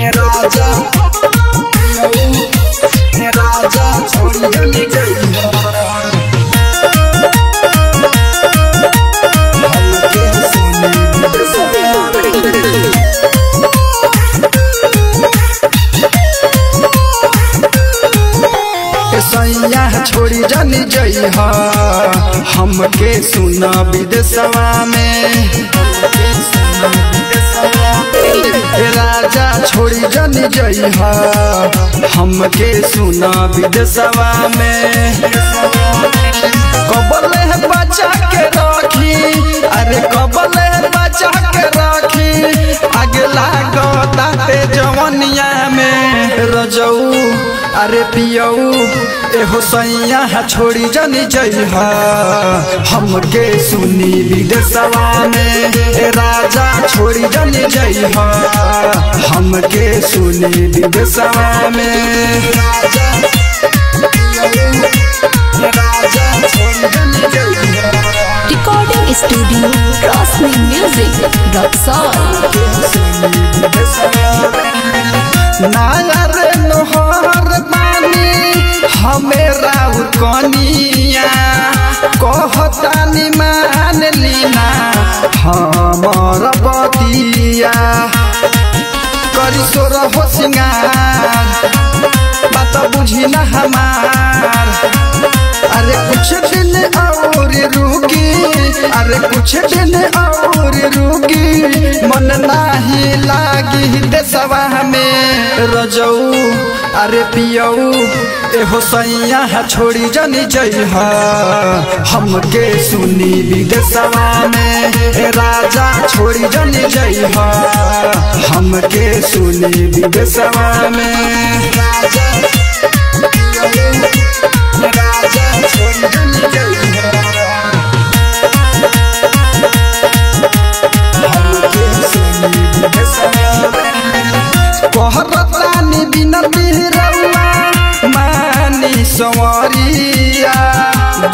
राजा राजा छोड़ी जाने गई सैया छोड़ी जानी जई हमके सुना विदेशवा में राजा छोड़ी जानी जई हमके सुना विदेशवा में कबले बचा के रखी अरे कबले बचा के रखी अगला गोताते जवनिया में रजऊ अरे पियऊ एहो सैया छोड़ी जानी जई हमके सुनी विदेशवा में राजा छोड़ी जानी जई हमके सुनी विदेशवा में राजा छोड़ी जानी जई रिकॉर्डिंग स्टूडियो रोशनी म्यूजिक नायर नोहर बानी हमेरा कनिया कहतानी मान लीना हमर बतिया करी सोर हो सिंगार बात बुझी ना हमार अरे कुछ दिन और रुकी अरे कुछ दिन और रुकी मन नाही लागी देशवा में रजऊ अरे पियऊ एहो सैया छोड़ी जानी जई हमके सुनी विदेशवा में राजा छोड़ी जानी जई हमके सुनी विदेशवा में राजा छोड़ी जानी जई हमके सुनी विदेशवा कहतानी बिनती रउआ मानी संवरिया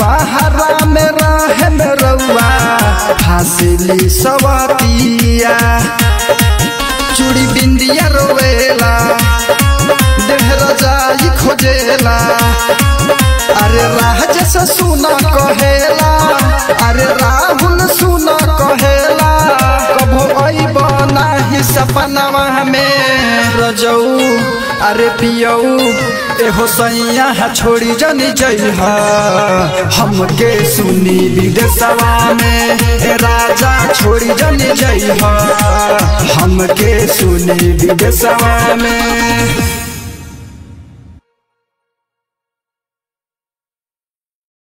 बाहरा में रहे में रउआ हासिली सवतिया चूड़ी बिंदिया रोवेला देहरा जाई खोजेला अरे राज से सुना कहेला अरे राहुल सुना कहेला कभो अइबा नाही सपनवा में रजऊ अरे पियऊ एहो सैया छोड़ी जानी जई हमके सुनी विदेशवा में राजा छोड़ी जानी जई हमके सुनी विदेशवा में।